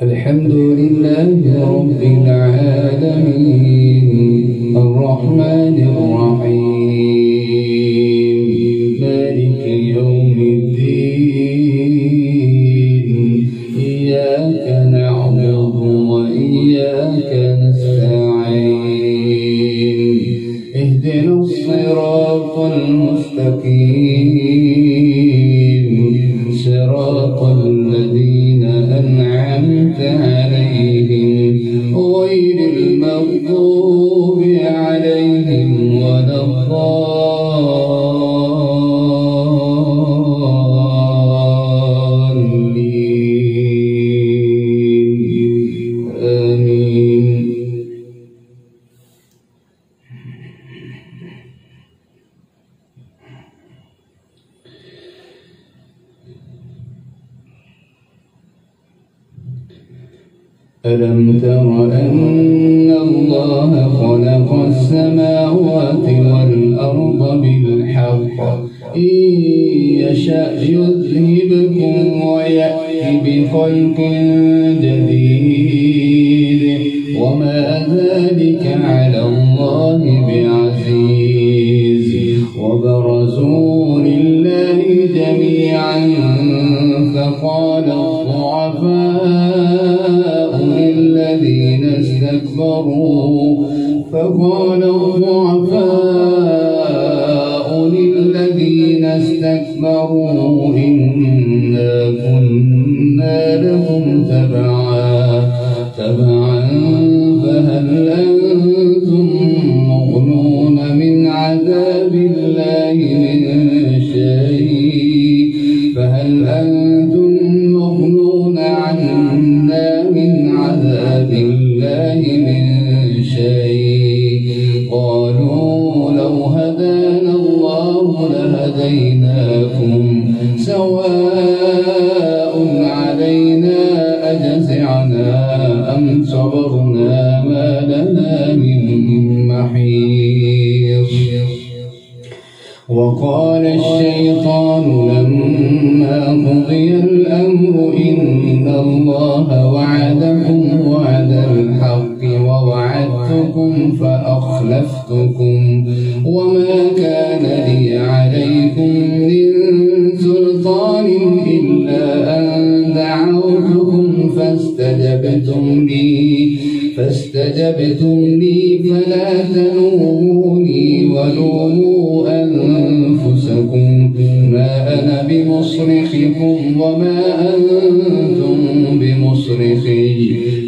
الحمد لله رب العالمين الرحمن الرحيم مالك يوم الدين إياك نعبد وإياك نستعين اهدنا الصراط المستقيم صراط الذين أنعمت عليهم غير المغضوب عليهم ولا الضالين آمين. ألم تر أن الله خلق السماوات والأرض بالحق إن يشأ يذهبكم ويأتي بخلق جديد وما ذلك على الله بعزيز وبرزوا لله جميعا فقال الضعفاء للذين استكبروا إنا كنا لهم تبعا فهل أنتم مغنون من عذاب الله من شيء فهل أنتم مغنون عنا من عذاب الله من شيء قالوا لو هدانا الله لهديناكم سواء علينا أجزعنا أم صبرنا ما لنا من محيص. وقال الشيطان لما قضي الأمر إن الله وعدكم وعد الحق ووعدتكم فأخلفتكم وما كان لي عليكم من سلطان إلا أن دعوتكم فاستجبتم لي فلا تلوموني ولوموا أنفسكم ما أنا بمصرخكم وما أنتم بمصرخي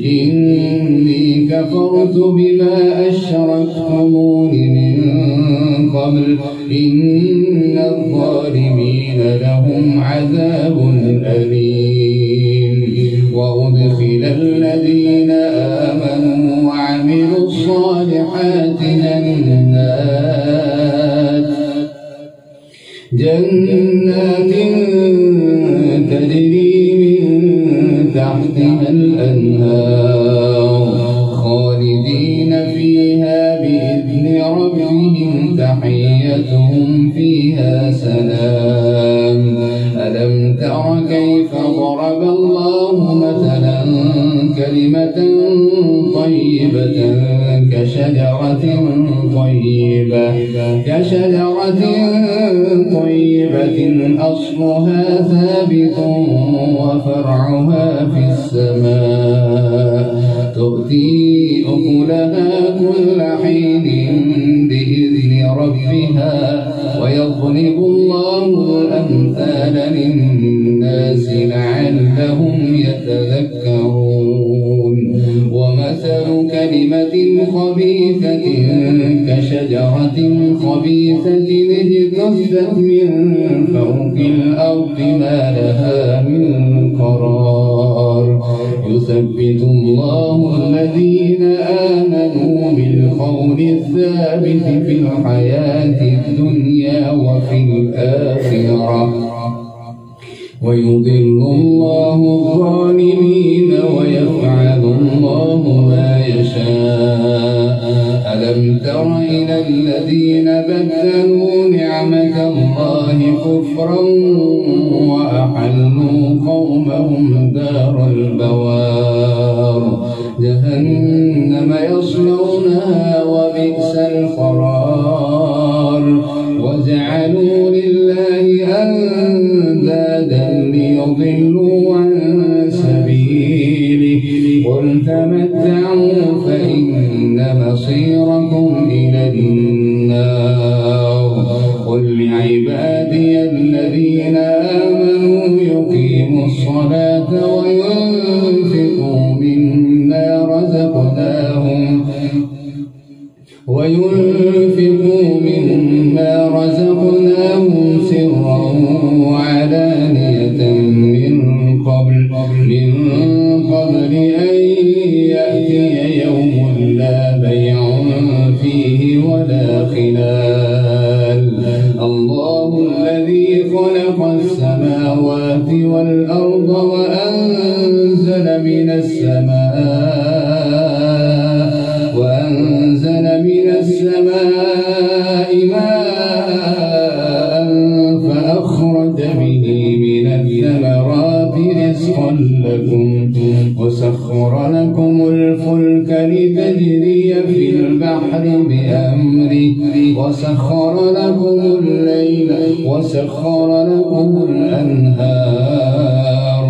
إني كفرت بما أشركتمون من قبل إن الظالمين لهم عذاب أليم. وأدخل الذين آمنوا وعملوا الصالحات جنات تجري من تحتها الأنهار خالدين فيها بإذن ربهم تحيتهم فيها سلام. ألم تر كيف ضرب الله مثلا كلمة طيبة كشجرة طيبة أصلها ثابت وفرعها في السماء تؤتي أكلها كل حين بإذن ربها ويضرب الله الأمثال للناس لعلهم يتذكرون. ومثل كلمة خبيثة كشجرة خبيثة اجتثت من فوق الأرض ما لها من قرار يثبت الله الذين آمنوا بالقول الثابت في الحياة الدنيا وفي الآخرة ويضل الله الظالمين ويفعل الله ما يشاء. ألم تر إلى الذين بدلوا نعمة الله كفرا وأحلوا قومهم دار البوار جهنم يصلونها وبئس القرار وجعلوا لله أندادا ليضلوا عن سبيله قل تمتعوا فإن مصيركم إلى النار قل لعبادي الذين آمنوا يقيموا الصلاة وينفقوا مما رزقناهم سرا وعلانية من قبل أن يأتي يوم لا بيع فيه ولا خلال الله الذي خلق السماوات والأرض وأنزل من السماء ماء فأخرج به من الثمرات رزقا لكم وسخر لكم الفلك لتجري في البحر بأمره وسخر لكم الأنهار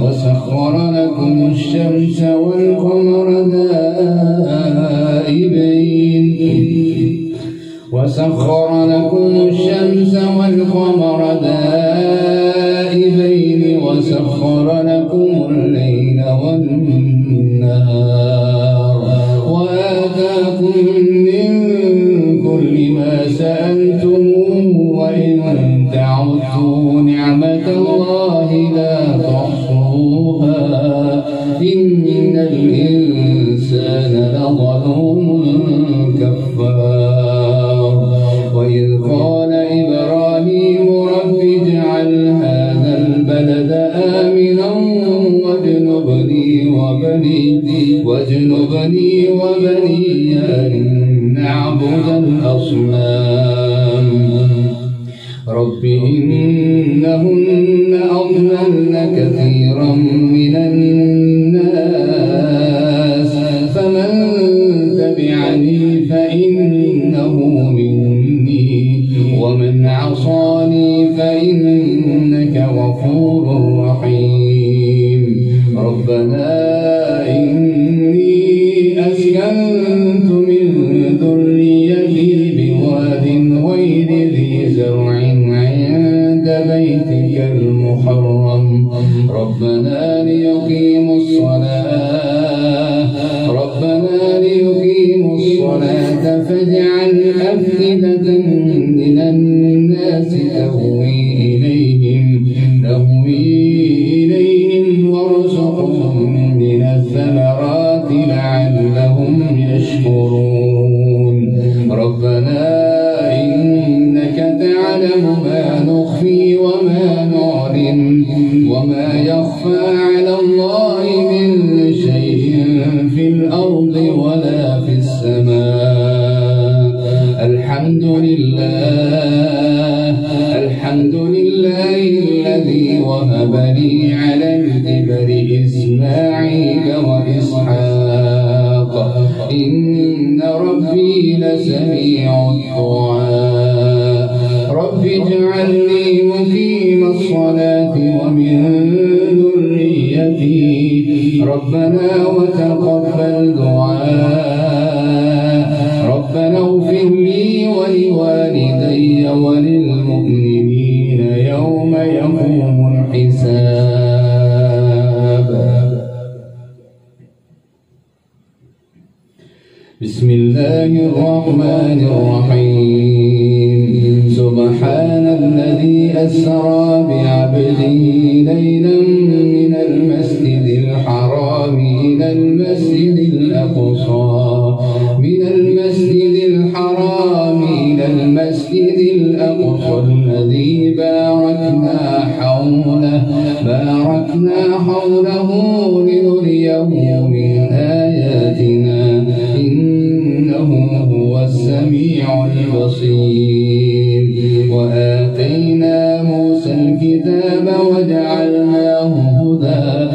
وسخر لكم الشمس والقمر دائبين وسخر لكم الليل والنهار وآتاكم من كل ما سألتموه وإن تعدوا نعمة الله لا تحصوها إن الإنسان لظلوم كفار وإذ قال إبراهيم رب اجعل هذا البلد آمنا واجنبني وبني أن نعبد الأصنام رب إنهن أضللن كثيرا من الناس فمن تبعني فإنه مني ومن عصاني فإنك غفور رحيم ربنا إني أسكنت من ذريتي بواد غير ذي زرع عند بيتك المحرم ربنا ليقيموا الصلاة فاجعل أفئدة من الناس تهوي إليهم وارزقهم من الثمرات لعلهم يشكرون ربنا إنك تعلم ما نخفي وما نعلن وما يخفى على الله من شيء في الأرض ولا في السماء الحمد لله الذي وهب لي على الكبر إسماعيل وإسحاق إن ربي لسميع الدعاء رب اجعلني مقيم الصلاة ومن ذريتي ربنا وتقبل دعاء ربنا اغفر لي ولوالدي وللمؤمنين يوم يقوم الحساب بسم الله الرحمن الرحيم سبحان الذي أسرى بعبده ليلا من المسجد الحرام إلى المسجد الأقصى الذي باركنا حوله لنريه من آياتنا إنه هو السميع البصير وآتينا موسى الكتاب وجعلناه هدى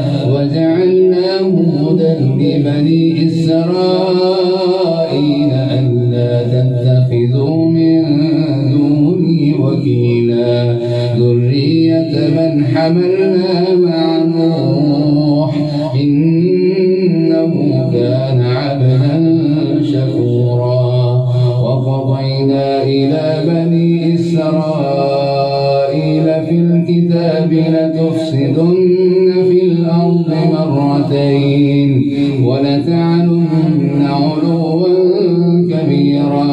لبني إسرائيل حملنا مع نوح إنه كان عبدا شكورا وقضينا إلى بني إسرائيل في الكتاب لتفسدن في الأرض مرتين ولتعلن علوا كبيرا.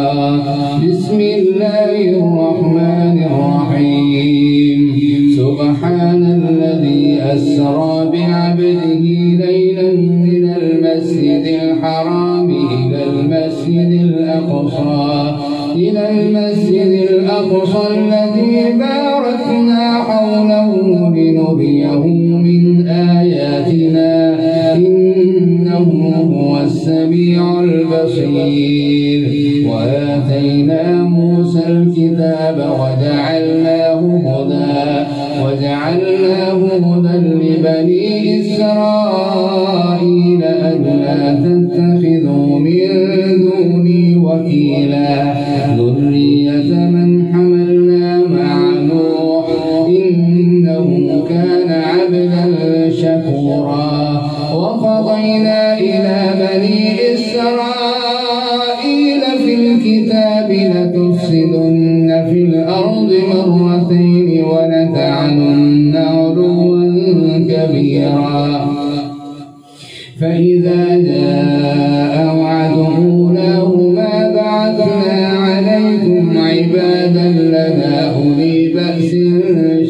بسم الله الرحمن الرحيم. سبحان الذي أسرى بعبده ليلا من المسجد الحرام إلى المسجد الأقصى الذي باركنا حوله لنريه من آياتنا إنه هو السميع البصير. وآتينا موسى الكتاب وجعلناه هدى لبني إسرائيل ألا تتخذوا من دوني وكيلا ذرية من حملنا مع نوح إنه كان عبدا شكورا. وقضينا إلى بني إسرائيل في الكتاب لتفسدن في الأرض مرتين ولتعلن علوا كبيرا. فإذا جاء وعد أولاهما بعثنا عليكم عبادا لنا أولي بأس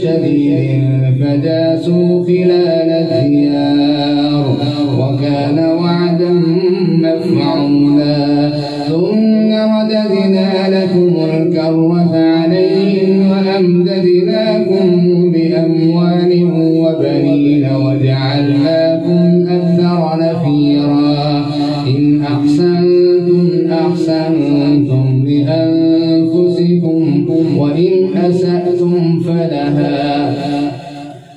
شديد فجاسوا خلال الديار وكان وعدا مفعولا. ثم رددنا لكم الكرة عليهم وأمددناكم بأموال وبنين وجعلناكم أكثر نفيرا. إن أحسنتم لأنفسكم وإن أسأتم فلها.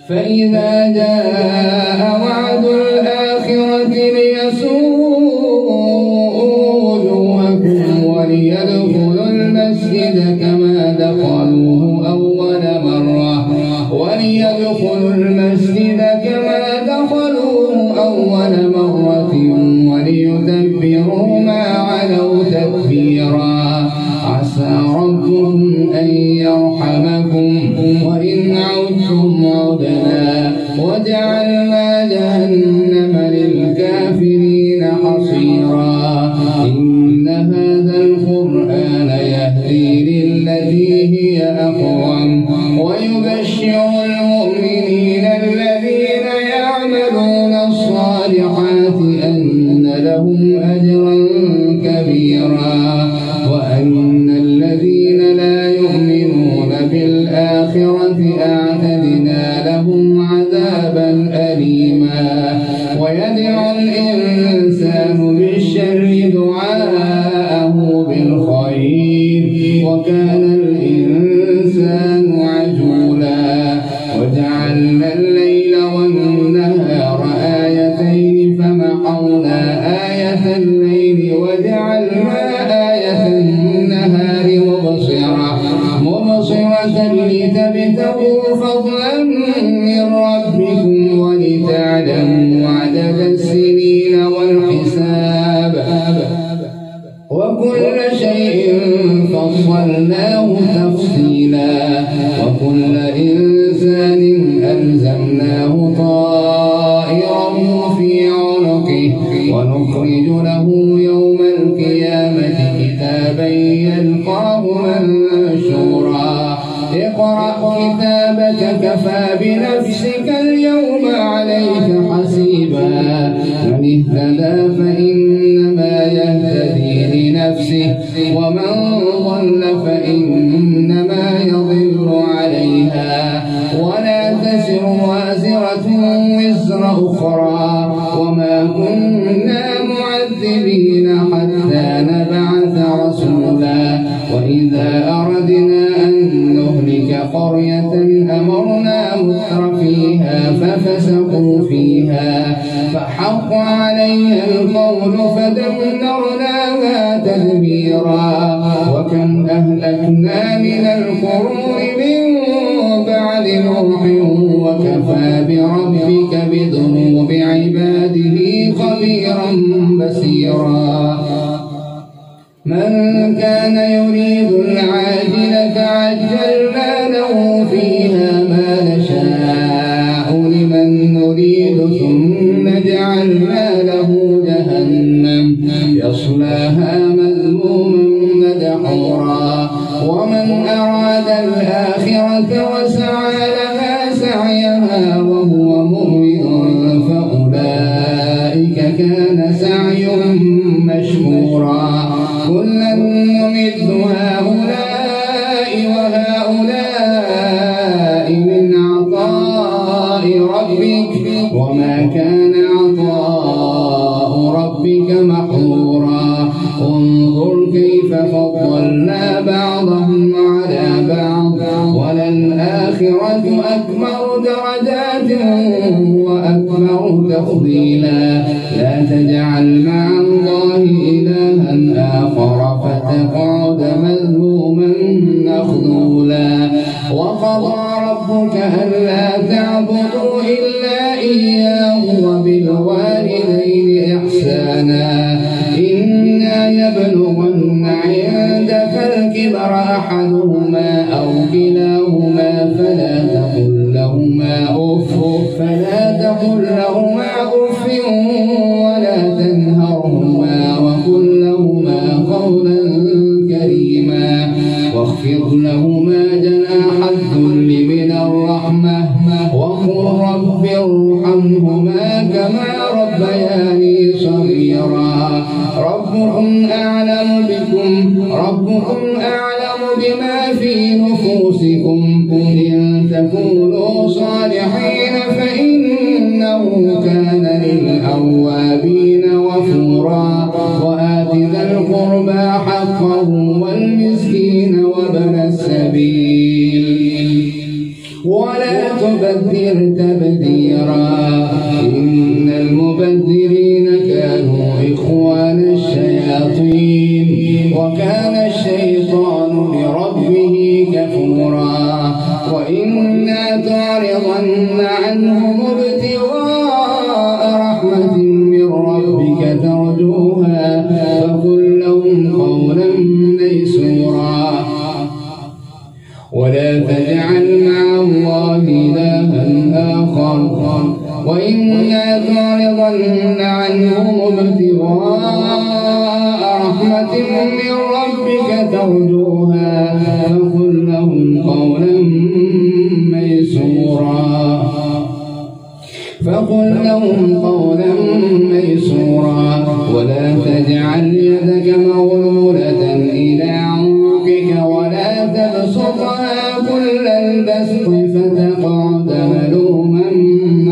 فإذا جاء وعد الآخرة ليسوءوا وجوهكم وليدخلوا المسجد كما دخلوه أول مرة وليتبروا ما علوا تتبيرا. عسى ربكم أن يرحمكم وإن عدتم عدنا وجعلنا جهنم للكافرين حصيرا. إن هذا القرآن يهدي للتي هي أقوم ويبشر المؤمنين الذين يعملون الصالحات أن لهم أجرا كبيرا وأن الذين لا يؤمنون بالآخرة أعتدنا لهم عذابا أليما. ويدعو الإنسان بالشر دعاءه بالخير وكان الإنسان عجولا. وجعلنا الليل والنهار آيتين فمحونا آية الليل وجعلنا آية النهار مبصرة لتبتغوا فضلا من ربكم ولتعلموا عدد السنين والحساب وكل شيء فصلناه تفصيلا. وكل إنسان ألزمناه طائره في عنقه ونخرج له يوم القيامة كتابا يلقاه منشورا. اقرأ كتابك كفى بنفسك اليوم عليك حسيبا. من اهتدى فإنما يهتدي لنفسه ومن ضل فإنما يضل عليها ولا تزر وازرة وزر أخرى وما كنا معذبين حتى نبعث رسولا. وإذا أردنا أن نهلك قرية أمرنا مترفيها ففسقوا فيها فحق عليها القول فدمرناها تدميرا. وكم أهلكنا من القرون من بعد آل نوح وكفى بربك بذنوب عباده خبيرا بصيرا من كان يريد العاجلة عجلنا له فيها ما نشاء لمن نريد ثم جعلنا له جهنم يصلاها مذموما مدحورا ومن أراد الآخرة وسعى لها سعيها وهو مؤمن فأولئك كان سعيهم مشكورا كلا نمد هؤلاء وهؤلاء من عطاء ربك وما كان عطاء ربك محظورا انظر كيف فضلنا بعضهم على بعض وللآخرة أكبر درجات وأكبر تفضيلا لا تجعل مع الله إلها آخر فتقعد مذموما مخذولا وقضى ربك ألا تعبدوا إلا إياه وبالوالدين إحسانا إما يبلغن عندك الكبر أحدهما أو كلاهما فلا تقل لهما أف ولا تنهرهما وقل لهما قولا كريما واخفض لهما جناح الذل من الرحمة وقل رب ارحمهما كما ربياني صغيرا ربكم أعلم بما في نفوسكم إن تكونوا صالحين فإنه كان للأوابين غفورا وآت ذا القربى حقه والمسكين وابن السبيل ولا تبذر تبذيرا إن المبذرين كانوا إخوان الشياطين وكان الشيطان لربه كفورا وإما تعرضن عنهم ابتغاء رحمة من ربك ترجوها فقل لهم قولا ميسورا ولا تجعل مع الله إلها آخر وإما تعرضن عنهم ابتغاء رحمة من ربك ترجوها فقل لهم قولا ميسورا ولا تجعل يدك مغلولة إلى عنقك ولا تبسطها كل البسط فتقعد ملوما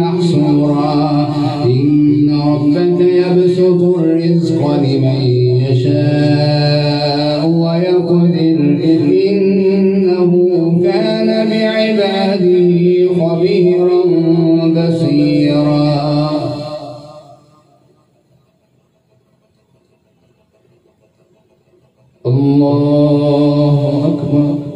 محصورا إن ربك يبسط الرزق لمن يشاء ويقدر إنه كان بعباده خبيرا بصيرا الله أكبر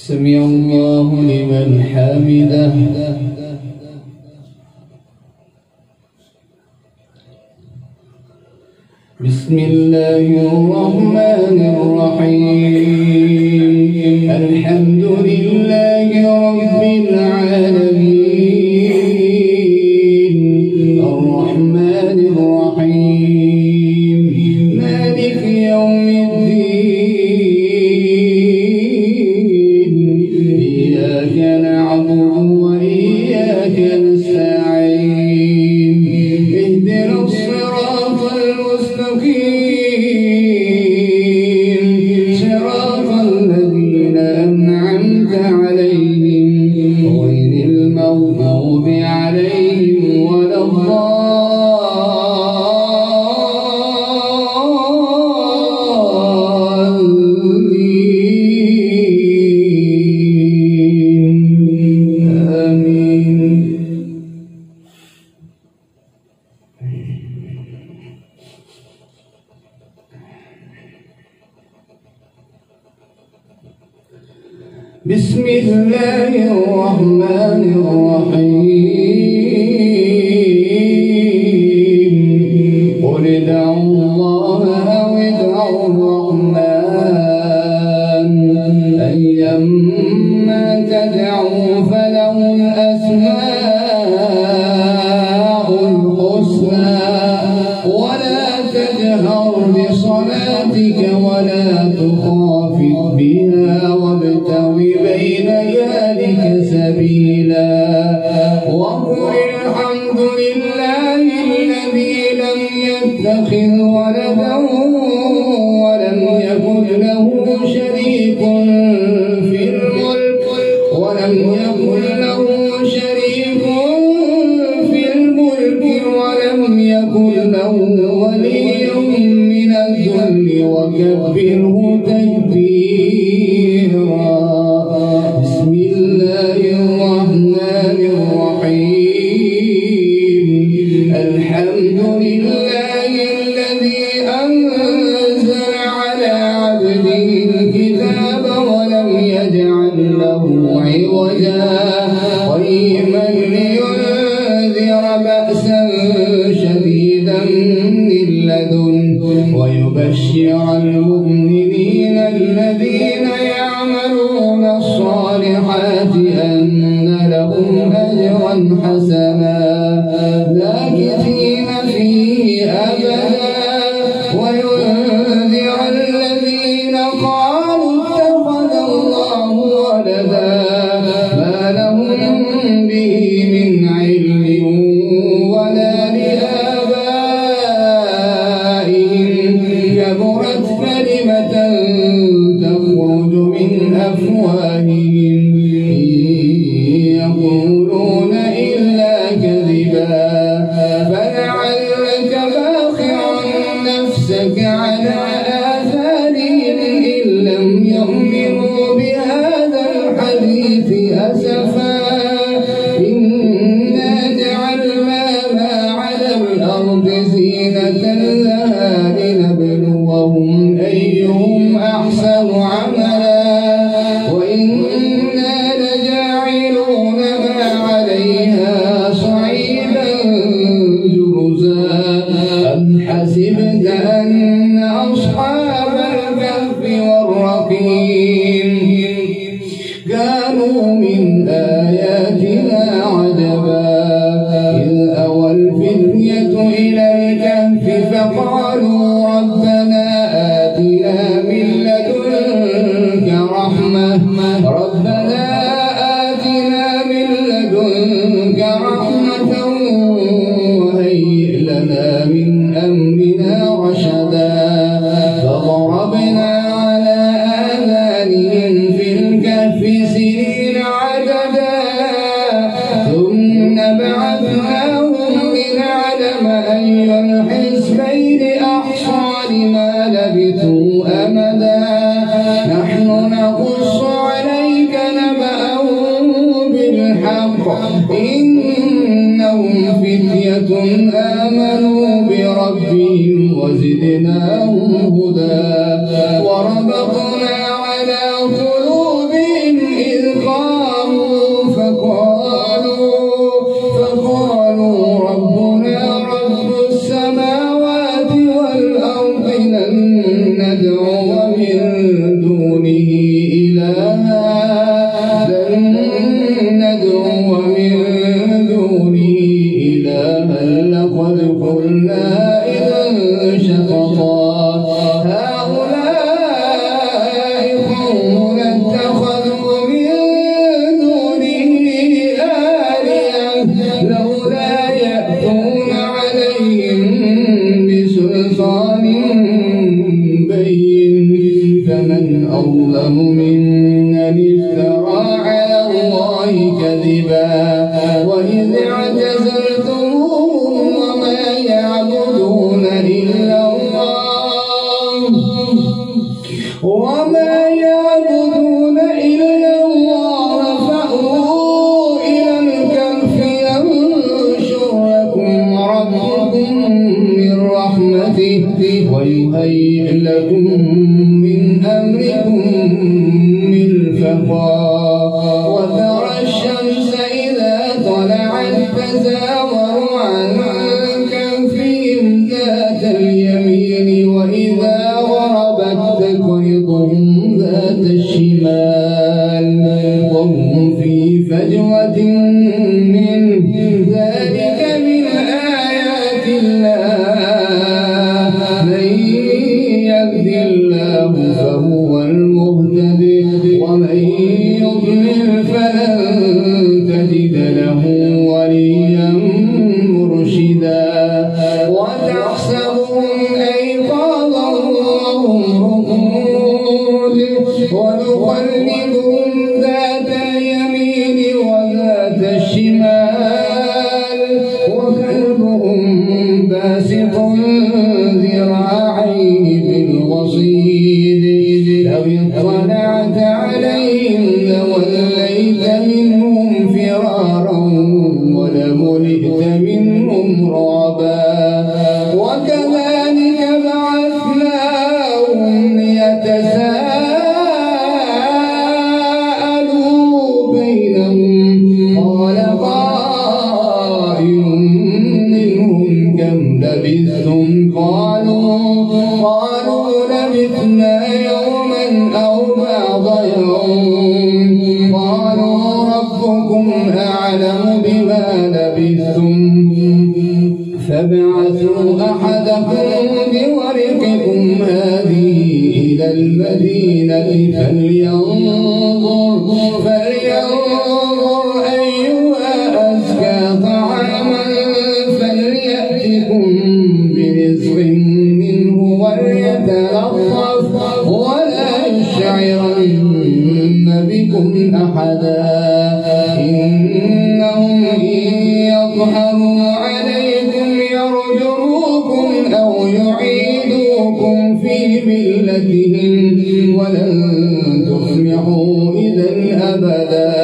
سمع الله لمن حمده بسم الله الرحمن الرحيم الحمد لله رب العالمين صراط الذين أنعمت عليهم غير المغضوب عليهم ولا الضالين آمين. بسم الله الرحمن الرحيم قل ادعوا الله أو ادعوا الرحمن أيما تدعوا فله الأسماء الحسنى ولا تجهر بصلاتك ولا تخافت بها وابتغ بين ذلك سبيلا وقل الحمد لله الذي لم يتخذ ولدا ولم يكن له شريك في الملك ولم يكن له ولي من الذل وكبره تكبيرا. بسم الله الرحمن الرحيم الحمد لله الذي أنزل على عبده الكتاب ولم يجعل له عوجا قيما لينذر بأسا شديدا من لدنه ويبشر المؤمنين الذين يعملون الصالحات أن لهم أجرا حسنا ماكثين فيه أبدا وينذر الذين قالوا اتخذ الله ولدا ما لهم به من علم ولا لآبائهم كبرت كلمة تخرج من أفواههم إن يقولون إلا كذبا فلعلك باخع نفسك على آثارهم إن لم يؤمنوا بهذا الحديث أسفا إنا جعلنا ما على الأرض زينة لها لنبلوهم أيهم أحسن عملا وإنا لجاعلون ما عليها صعيدا جرزا أم حسبت أن أصحاب الكهف والرقيم كانوا من آياتنا عجبا إذ أوى الفتية إلى الكهف فقالوا ربنا آتنا من لدنك رحمة وهيئ لنا من أمرنا رشدا فضربنا على آذانهم في الكهف سنين عددا ثم بعثناهم لنعلم أي الحزبين أحصى لما لبثوا أمدا نحن نقص عليك نبأهم بالحق إنهم فتية آمنوا بربهم وزدناهم هدى وربطنا على قلوبهم إذ قاموا فقالوا ربنا رب السماوات والأرض لن ندعو من دونه إلها لقد قلنا إذا شططا هؤلاء قوم اتخذوا من دونه آلهة لولا يأتون عليهم بسلطان بين فمن أظلم ممن افترى على الله كذبا وإذ اعتزلتموهم وما يعبدون إلا الله فأووا إلى الكهف ينشر لكم ربكم من رحمته ويهيئ لكم من أمركم مرفقا وترى الشمس إذا طلعت تزاور عن كهفهم ذات اليمين وإذا غربت تقرضهم ذات الشمال وهم في فجوة من ذلك من آيات الله من يهد الله فهو المهتدي ومن يضلل فلن تجد له وليا مرشدا وتحسبهم أيقاظا وهم رقود ونقلبهم ذات اليمين وذات الشمال وكلبهم باسط ذراعيه بالوصيد لو اطلعت عليهم لوليت منهم فرارا ولملئت منهم رعبا وكذلك بعثناهم ليتساءلوا بينهم قال قائل منهم كم لبثتم قالوا لبثنا يوما أو بعض يوم قالوا ربكم أعلم بما لبثتم فابعثوا أحدكم بورقكم هذه إلى المدينة فلينظر أيها أزكى طعاما فليأتكم برزق منه وليتلطف ولا يشعرن بكم أحدا إنهم إن يظهروا عليكم يرجموكم أو يعيدوكم في ملتهم ولن تفلحوا إذا أبدا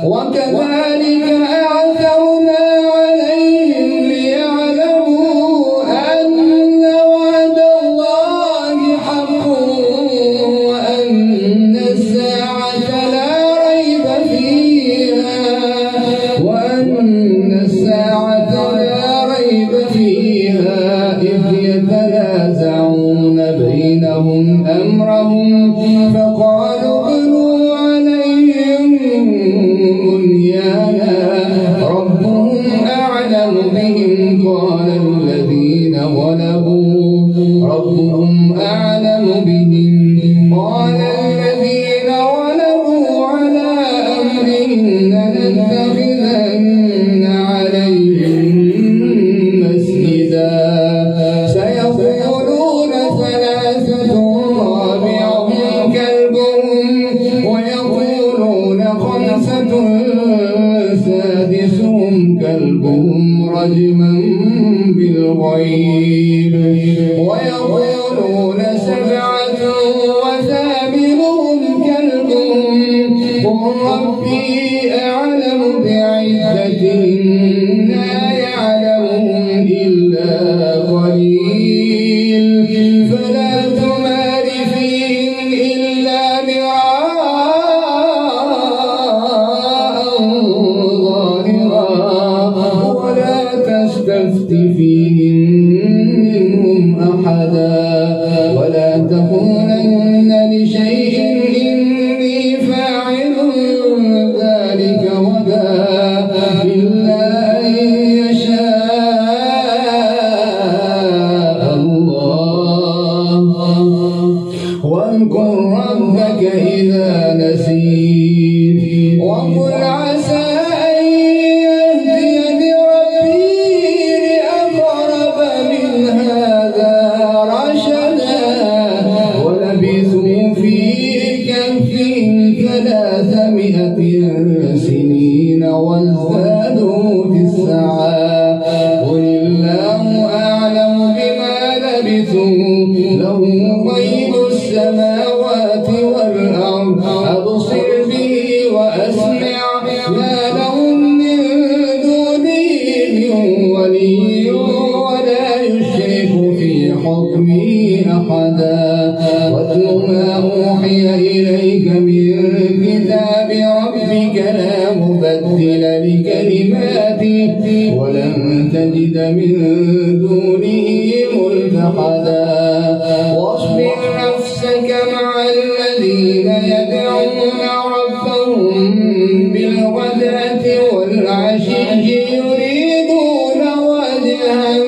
وكذلك أعثرنا عليهم ليعلموا أن وعد الله حق وأن الساعة لا ريب فيها إذ يتنازعون بينهم أمرهم فقالوا ابنوا عليهم بنيانا ربهم أعلم بهم قال الذين غلبوا ربهم أعلم بهم قال الذين غلبوا على أمرهم لنتخذن عليهم مسجدا سيقولون ثلاثة رابعهم كلبهم ويقولون خمسة سادسهم كلبهم رجما بالغيب ويقولون سبعة وثامنهم كلبهم قل ربي أعلم بعدتهم لا يعلمهم إلا قليل فلا تمار فيهم إلا مراء ظاهرا ولا تستفت فيهم منهم أحدا ولا تقولن لشيء إني فاعل ذلك غدا إلا أن يشاء الله واذكر ربك إذا نسيت وقل عسى أن يهديني ربي لأقرب من هذا رشدا ولبثوا ربهم 300 سنين وازدادوا 9 قل الله أعلم بما لبثوا له غيب السماوات والأرض أبصر به وأسمع ما لهم من دونه من ولي ولا يشرك في حكمه أحدا واتل ما أوحي إليك من كتاب ربك لا مبدل لكلماته ولن تجد من دونه ملتحدا واصبر نفسك مع الذين يدعون ربهم بالغداة والعشي يريدون وجهه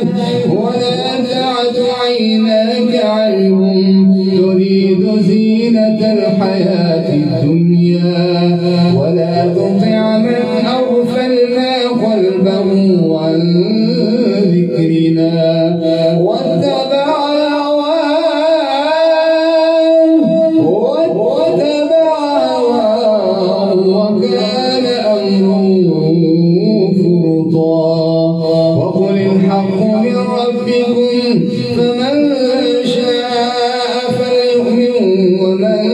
ولا تعد عيناك عنهم تريد زينة الحياة الدنيا ولا تطع من أغفلنا قلبه عن ذكرنا واتبع هواه وكان أمره فرطا وقل الحق من ربكم فمن شاء فليؤمن ومن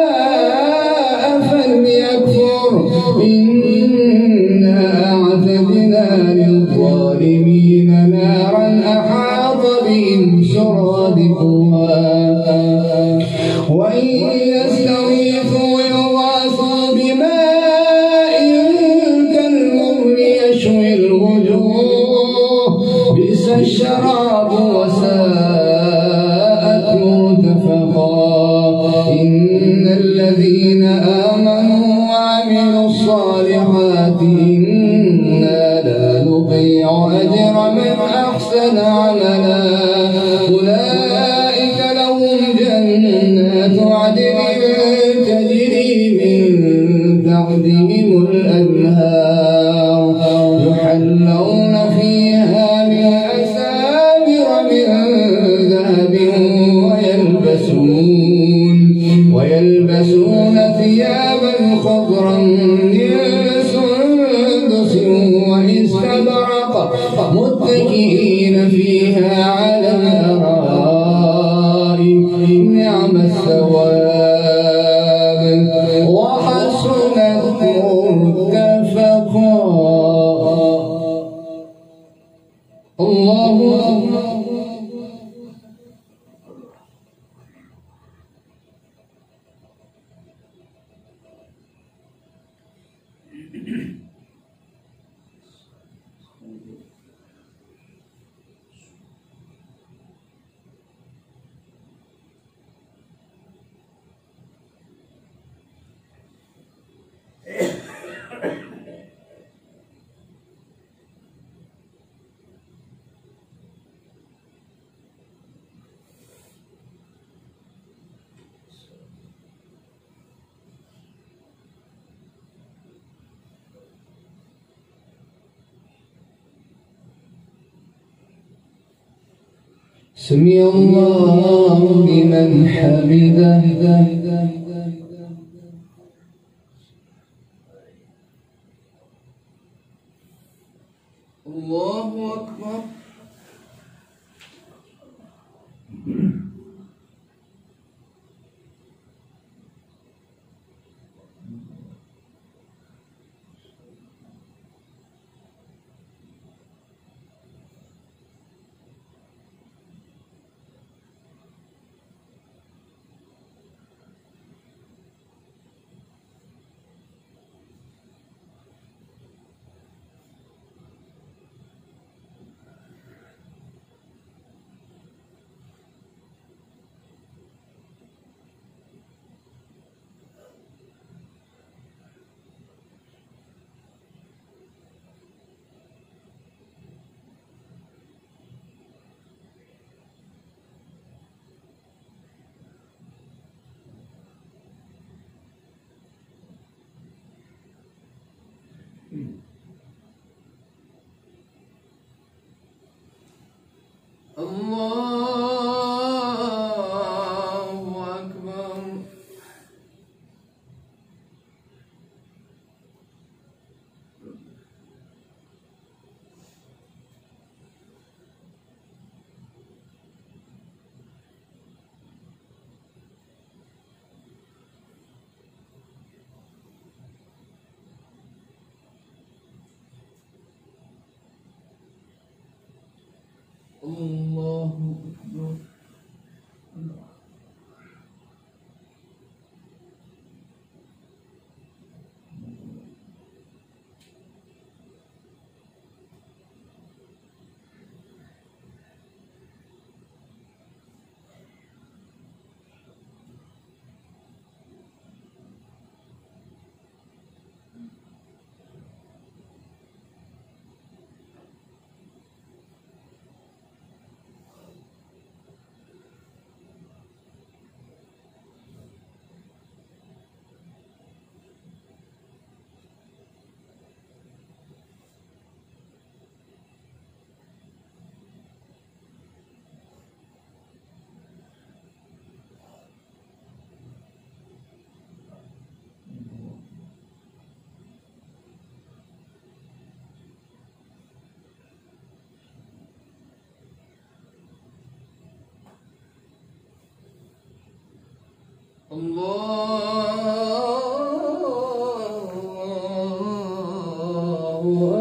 شاء فليكفر إنا أعتدنا للظالمين نارا أحاط بهم سرادقها وإن يستغيثوا يغاثوا بماء كالمهل يشوي الوجوه بئس الشراب وساءت مرتفقا إن الذين آمنوا وعملوا الصالحات إنا لا نضيع أجر من أحسن عملا أولئك لهم جنات عدن تجري من تحتهم الأنهار يحلون فيها من أساور من ذهب ويلبسون ثيابا خضرا من سندس واستبرق متكئين فيها على الأرائك نعم الثواب وحسنت مرتفقا الله أكبر سمع الله لمن حمده الله أكبر الله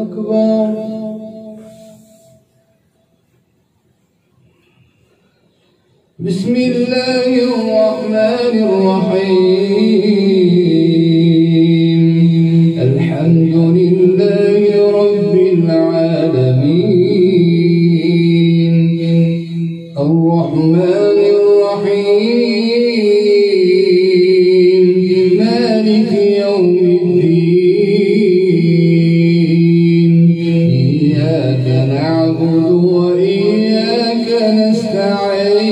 أكبر. بسم الله الرحمن الرحيم. الحمد لله رب العالمين الرحمن الرحيم مالك يوم الدين. إياك نعبد وإياك نستعين.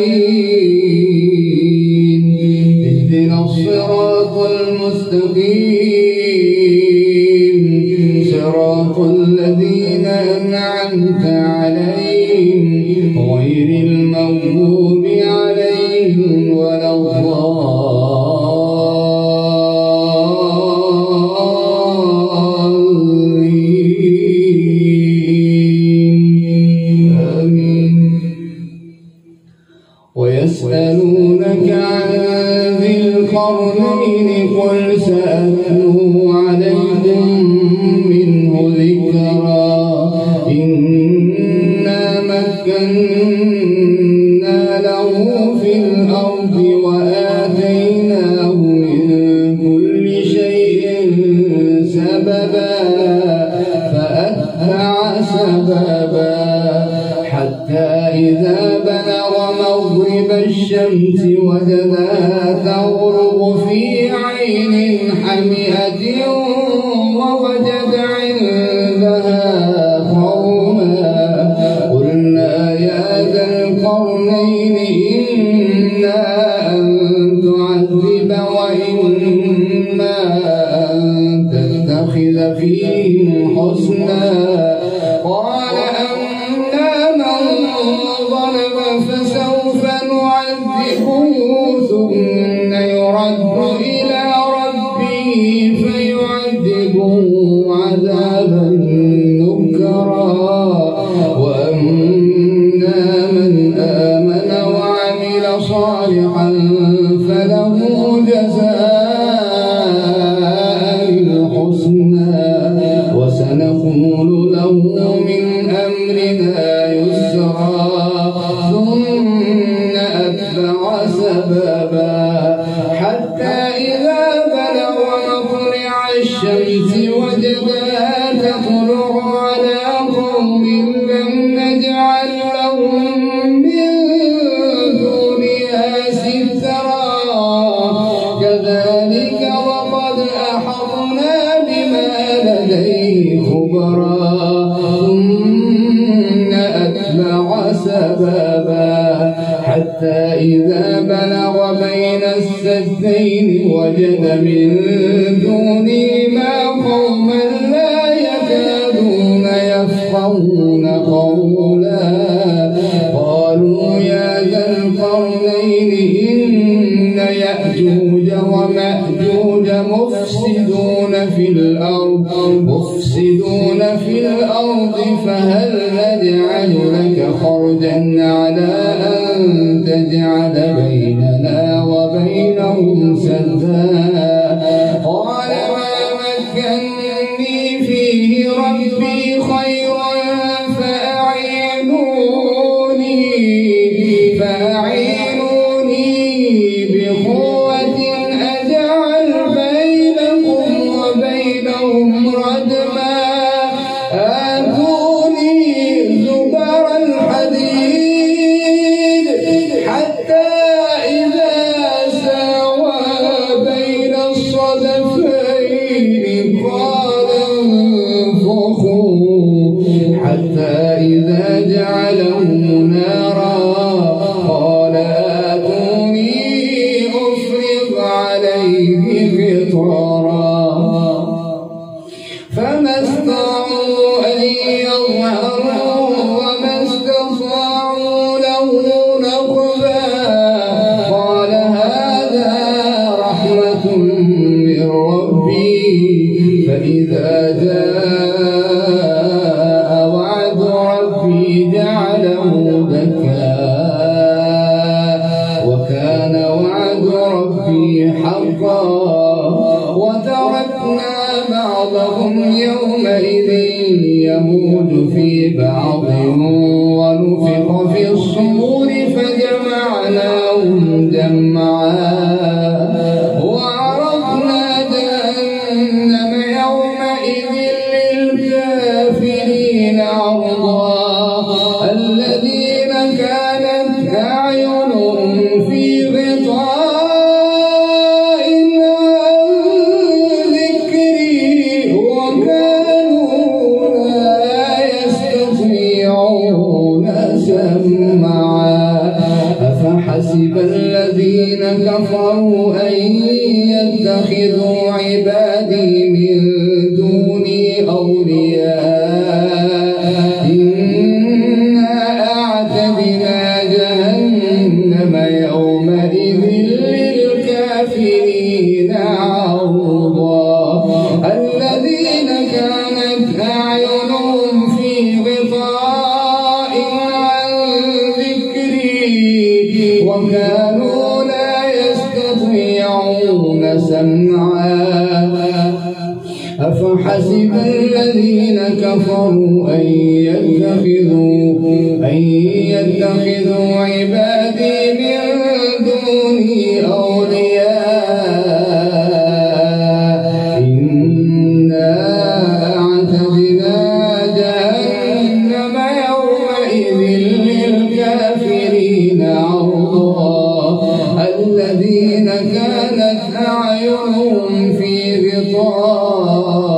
اهدنا الصراط المستقيم صراط الذين أنعمت عليهم غير المغضوب عليهم ولا الضالين. آمين. ويسألونك عن ذي القرنين قل سأتلو عليكم منه ذكرا. إنا مكنا له في الأرض وآتيناه من كل شيء سببا فأتبع سببا حتى إذا بلغ مغرب الشمس وجدها تغرب في عين حمئة ووجد عندها قوما. قلنا يا ذا القرنين إما أن تعذب وإما أن تتخذ فيهم حسنا. قال أما من ظلم فسوف نعذبه ثم يرد إلى ربه فيعذبه عذابا نكرا. وأما من آمن وعمل صالحا فله جزاء الحسنى وسنقول له من أمرنا يسرا. ثم أتبع سببا حتى إذا بلغ مطلع الشمس وجدها تطلع على قوم لم نجعل لهم من دونها سترا. كذلك وقد أحطنا بما لديه خبرا. ثم أتبع سببا حتى إذا بلغ بين السدين وجد من دونهما قوما لا يكادون يفقهون قولا. قالوا يا ذا القرنين إن يأجوج ومأجوج مفسدون في الأرض فهل نجعل لك خرجا على أن تجعل بيننا وبينهم سدا. قال ما مكنني فيه ربي خيرا فأعينوني يومئذ يموج في بعض ونفخ في الصور فجمعناهم جمعا وعرضنا جهنم يومئذ للكافرين عرضا الذين كانت أعينهم في غطاء عن ذكري وكانوا لا يستطيعون سمعا أفحسب الذين كفروا أن يتخذوا عبادي من دوني أولياء إنا أعتدنا جهنم يومئذ للكافرين عرضا الذين كانت أعينهم في غطاء عن ذكري وكانوا لا يستطيعون سمعا أفحسب الذين كفروا أن يتخذوا عبادي من دوني أولياء إنا أعتدنا جهنم يومئذ للكافرين عرضا الذين كانت أعينهم في غطاء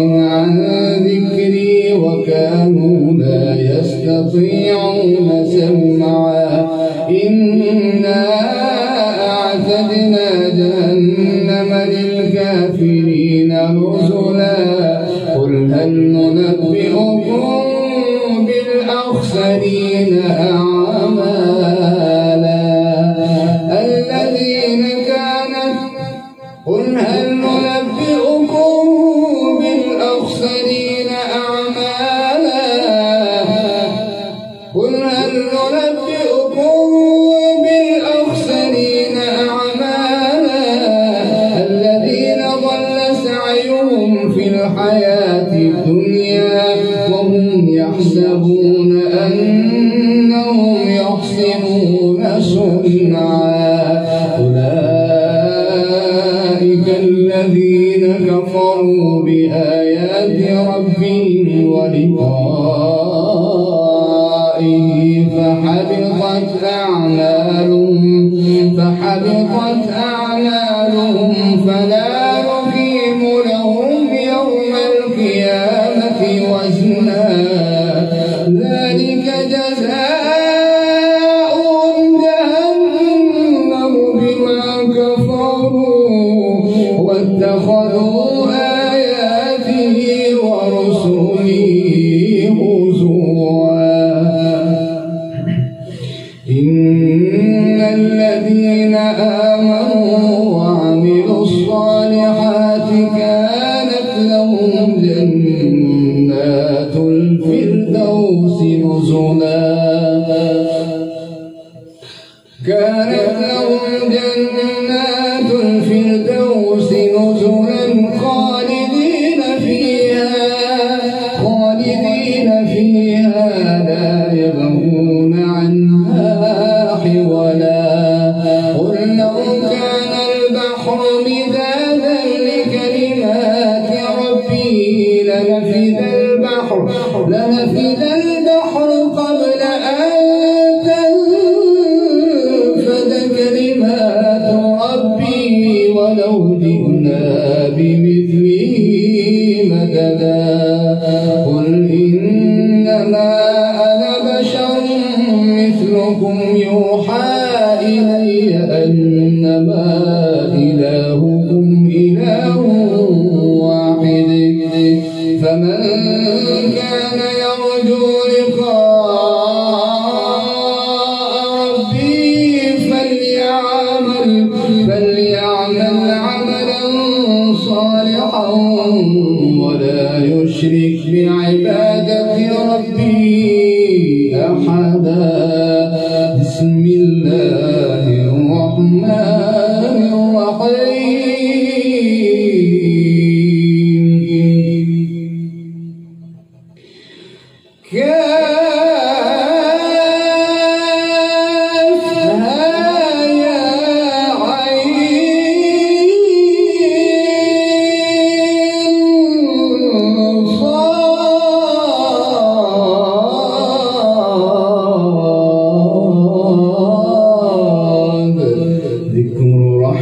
عن ذكري وكانوا لا يستطيعون سمعا إنا أعتدنا جهنم للكافرين نزلا قل هل ننبئكم بالأخسرين أعمالا قل هل ننبئكم بالأخسرين أعمالا الذين ضل سعيهم في الحياة الدنيا وهم يحسبون أنهم يحسنون صنعا أولئك الذين كفروا بآيات ربهم ولقائه فحبطت أعمالهم فلا نقيم لهم يوم القيامة وزنا ذلك جزاؤهم جهنم بما كفروا واتخذوا آياته ورسله هزوا إن الذين آمنوا وعملوا الصالحات كانت لهم جنات الفردوس نزلا خالدين فيها لا يبغون عنها حولا قل لو كان البحر مدادا لكلمات ربي لنفد البحر قبل أن تنفد كلمات ربي ولو جئنا بمثله مددا قل إنما أنا بشر مثلكم يوحى إلي أنما إلهكم إله واحد فمن كان يرجو لقاء ربه فليعمل عملا صالحا ولا يشرك بعبادة ربه أحدا بسم الله الرحمن الرحيم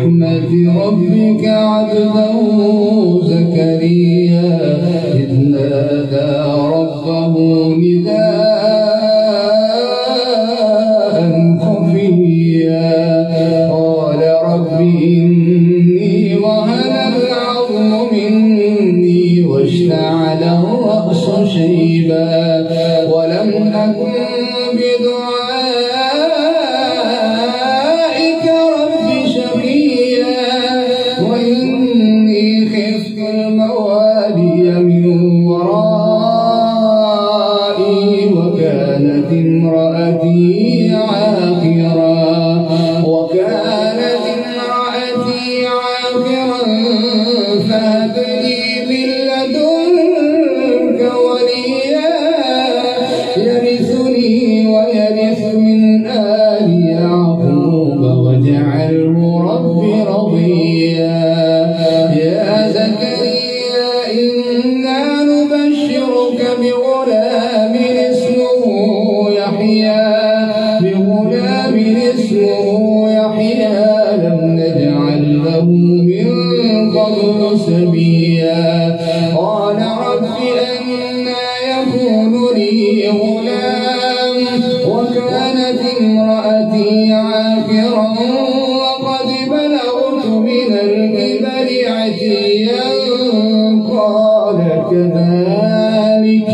رحمة ربك عبده زكريا إذ نادى ربه نداء خفيا قال رب إني وهن العظم مني واشتعل الرأس شيبا ولم أكن بدعائك رب شقيا وإني خفت الموالي من ورائي وكانت امرأتي عاقرا فهب لي من لدنك وليا يرثني ويرث من آل يعقوب واجعله رب رضيا يا زكريا إنا نبشرك بغلام اسمه يحيى لم نجعل له من قبل سميا قال رب أنى يكون لي غلام وكانت امرأتي عاقرا وقد بلغت من الكبر عتيا قال كذلك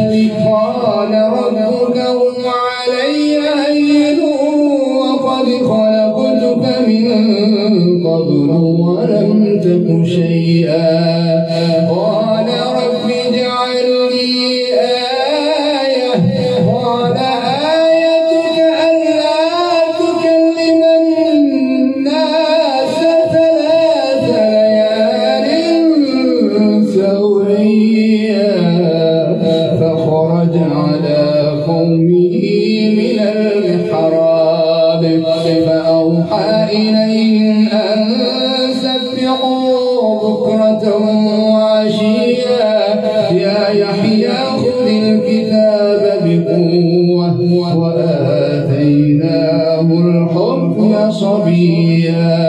قال ربك هو علي هين وقد خلقتك من قبل ولم تك شيئا قال رب اجعل لي آية قال آيتك ألا تكلم الناس 3 ليال سويا فخرج على قومه من المحراب فأوحى إليهم أن سبحوا بكرة وعشيا يا يحيى خذ الكتاب بقوة وآتيناه الحكم صبيا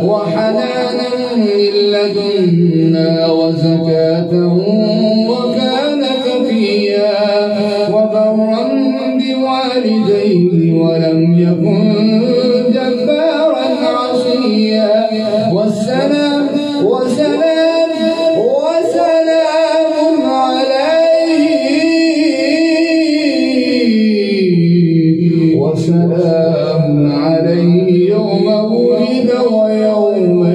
وحنانا من لدنا وزكاة وكان تقيا وبرا بوالديه ولم يكن جبارا عصيا وسلام عليه يوم ولد ويوم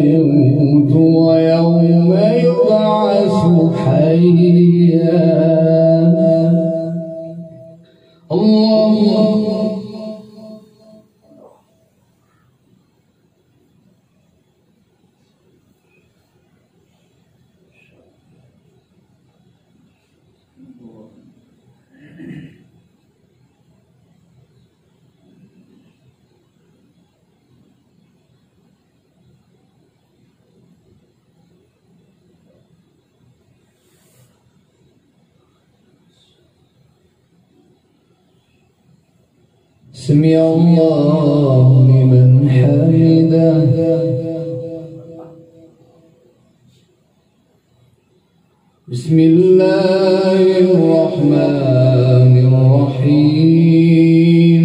يموت ويوم يبعث حيا الله سمع الله لمن حمده بسم الله الرحمن الرحيم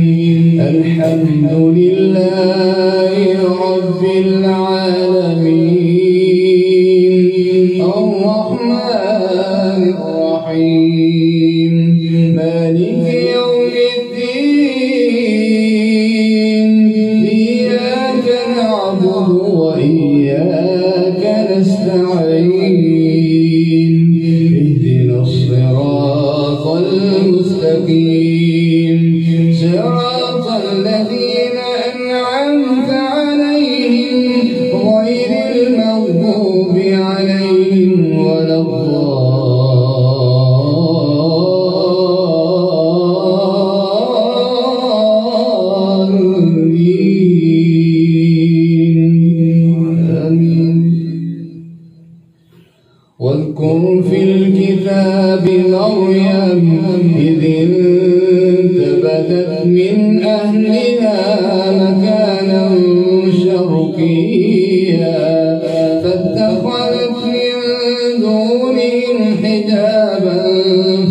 الحمد لله رب العالمين الرحمن الرحيم مالك يوم الدين إياك نعبد وإياك نستعين اهدنا الصراط المستقيم صراط الذين أنعمت عليهم غير المغضوب عليهم ولا واذكر في الكتاب مريم إذ انتبذت من أهلها مكانا شرقيا فاتخذت من دونهم حجابا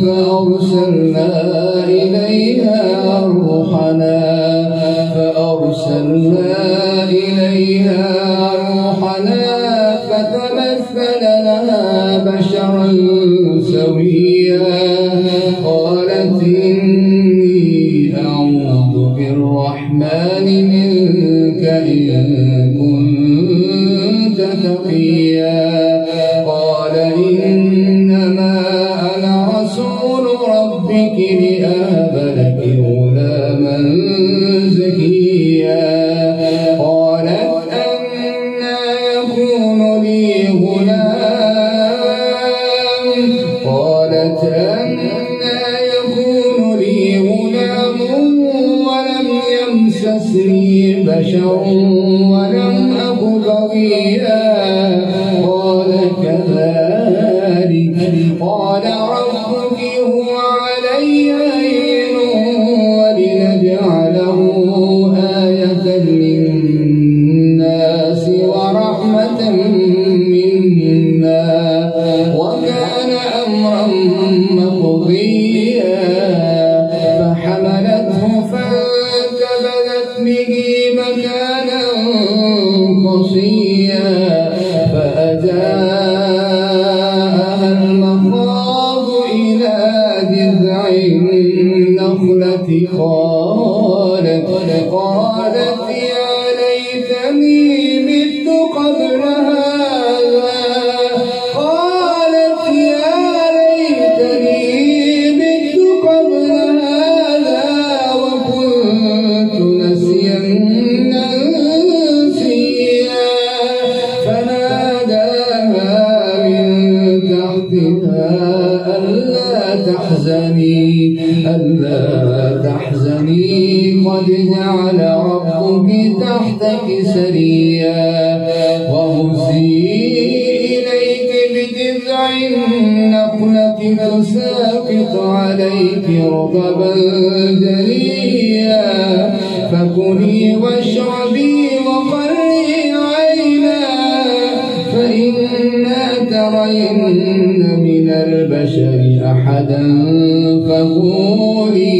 فأرسلنا إليها روحنا فتمثل لها بشرا سويا قالت إني أعوذ بالرحمن منك إن كنت تقيا قال إنما أنا رسول ربك لأهب لك غلاما زكيا قالت أنى يكون لي غلام ولم يمسسني بشر ولم أك بغيا قال كذلك قال ربك هو علي هين ولنجعله آية للناس ورحمة منا وكان أمرا مقضيا فحملته فانتبذت به مكانا قصيا فأجاءها المخاض إلى جذع النخلة قالت يا ليتني مت قبل هذا وكنت نسيا منسيا فناداها من تحتها ألا تحزني قد جعل ربك تحتك سريا وهزي إليك بجذع النخلة تساقط عليك رطبا جنيا فكلي واشربي وقري عينا فإنا ترين من البشر أحدا فقولي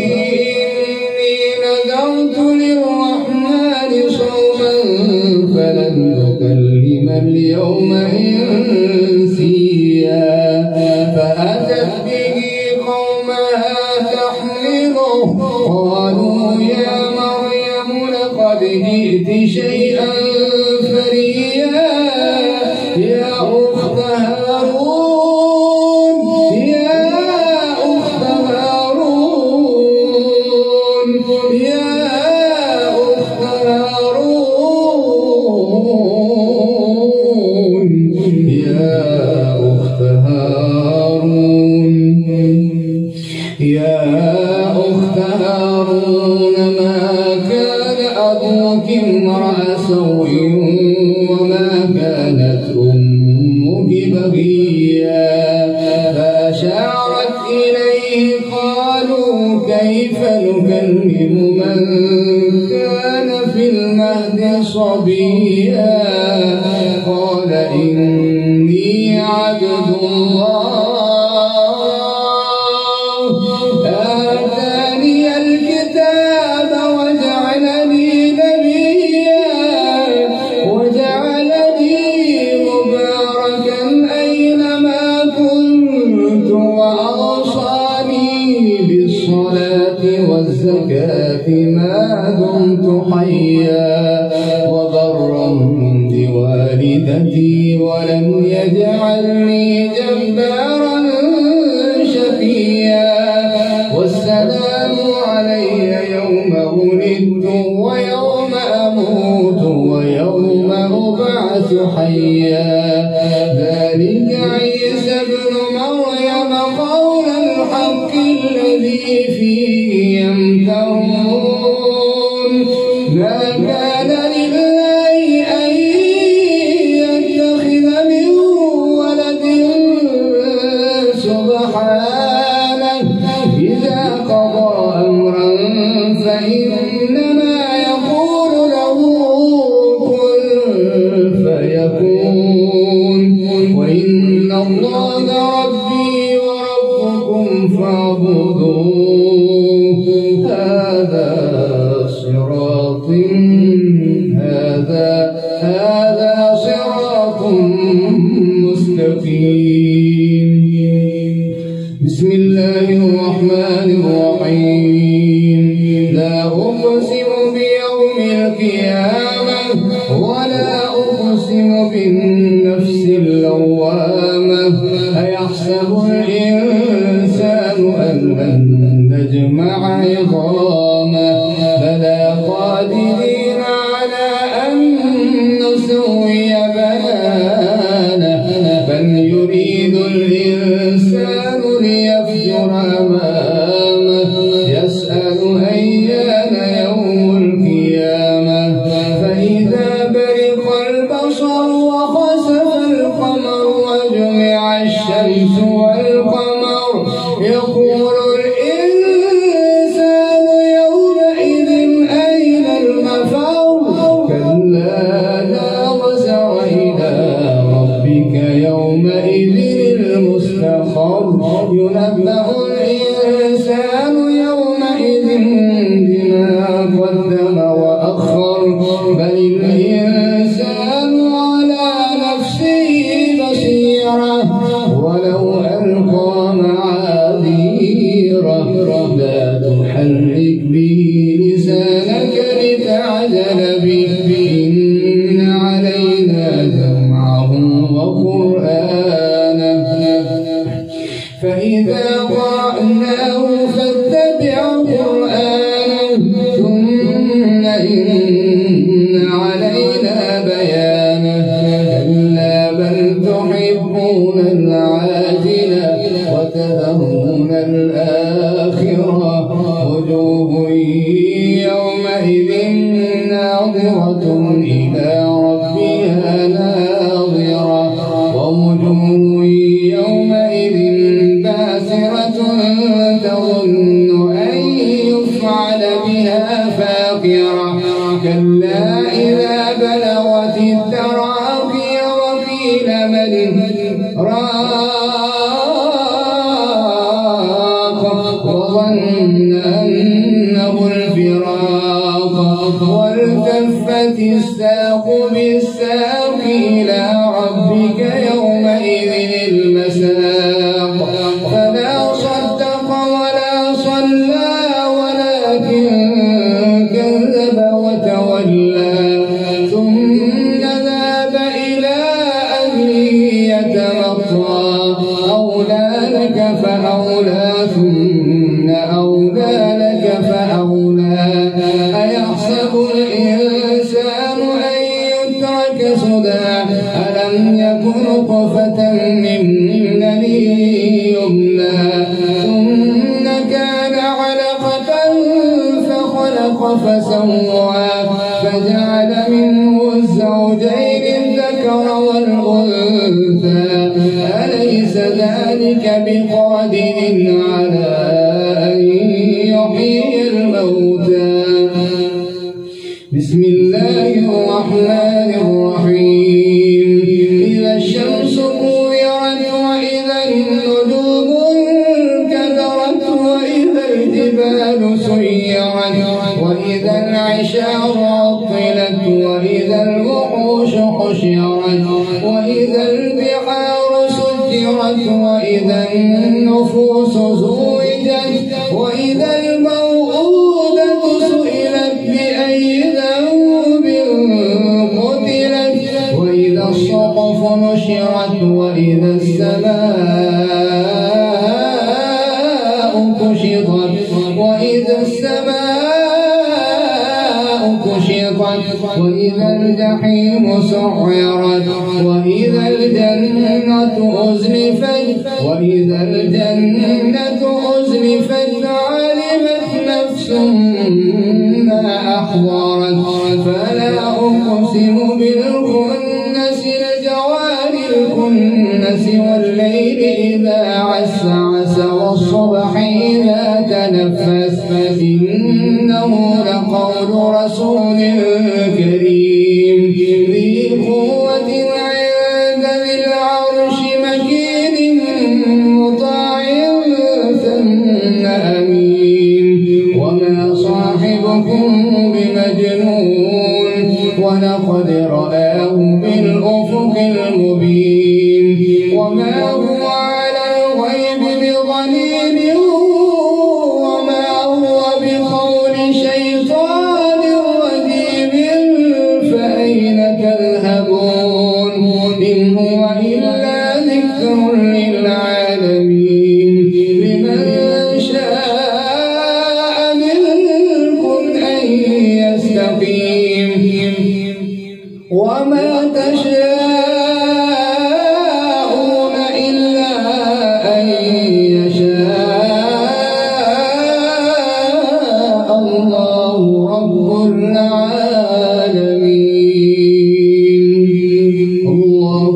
إني نذرت للرحمن صوما فلن أكلم اليوم إنسيا فأتت به قومها تحمله قالوا يا مريم لقد جئت شيئا فريا يا أخت هارون ما كان أبوك امرأ سوء وما كانت أمك بغيا فأشارت إليه قالوا كيف نكلم من كان في المهد صبيا قال إني عبد الله آتاني الكتاب وجعلني نبيا وجعلني مباركا أينما كنت وأوصاني بالصلاة والزكاة ما دمت حيا وبرا بوالدتي ولم يجعلني جبارا شقيا والسلام علي يوم ولدت ويوم أموت ويوم أبعث حيا ذلك عيسى ابن مريم قول الحق الذي فيه يمترون ما كان لله أن يتخذ من ولد سبحانه إذا قضى أمرا فإنما يقول صراط هذا صراط مستقيم. بسم الله الرحمن الرحيم. لا أقسم بيوم القيامة ولا أقسم بالنفس اللوامة. أيحسب الإنسان أن لن نجمع عظامه بلى قادرين على أن نسوي بنانه بل يريد الإنسان ليفجر أمامه يسأل أيان يوم القيامة فإذا برق البصر وخسف القمر وجمع الشمس والقمر يقول الإنسان يومئذ أين المفر كلا لا وزر إلى ربك يومئذ المستقر ينبأ الإنسان يومئذ بما قدم وأخر بل الإنسان على نفسه بصيرة ولو ألقى معاذيره لا تحرك به لسانك لتعجل به إن علينا جمعه وقرآنه فإذا قرأناه فاتبع قرآنه ثم إن علينا بيانه كلا بل تحبون العاجلة وتذرون الآخرة وجوه يومئذ ناظرة إلى ربها ناظرة ووجوه يومئذ باسرة تظن أن يفعل بها فاقرة كلا إذا بلغت التراقي وقيل من راق وظن أنه الفراق والتفت الساق بالساق إلى ربك يومئذ المساق فلا صدق ولا صلى ولكن كذب وتولى ثم ذهب إلى أهله يتمطى أولى لك فأولى ثم أولى لك فأولى أيحسب الإنسان أن يترك سدى ألم يكن نطفة من مني يمنى ثم كان علقة فخلق فسوى فجعل منه الزوجين الذكر والأنثى أليس ذلك بقادر على أن يحيي الموتى بسم الله الرحمن الرحيم إذا الشمس كورت وإذا النجوم انكدرت وإذا الجبال سيرت وإذا العشار عطلت وإذا الوحوش حشرت وإذا البحار سجرت وإذا النفوس زوجت وإذا الموءودة سئلت بأي ذنب قتلت وإذا الصحف نشرت وإذا السماء كشطت وإذا السماء كشطت وإذا الجحيم سعرت وإذا الجنة أزلفت وإذا الجنة أزلفت علمت نفس ما أحضرت فلا أقسم بالخنس الجوار الكنس والليل إذا عسعس والصبح إذا تنفس إنه لقول رسول كريم ذي قوة عند ذي العرش مكين مطاع ثم أمين وما صاحبكم بمجنون ولقد رآه بالأفق المبين وما هو على الغيب بضنين وما هو بقول شيطان رجيم فأين تذهبون إن هو إلا ذكر للعالمين لمن شاء منكم أن يستقيم وما تشاءون إلا أن يشاء الله رب العالمين. الله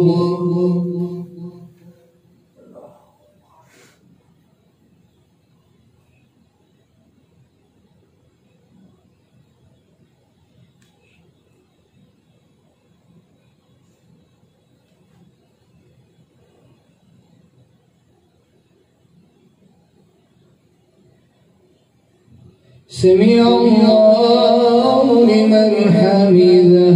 سمع الله لمن حمده.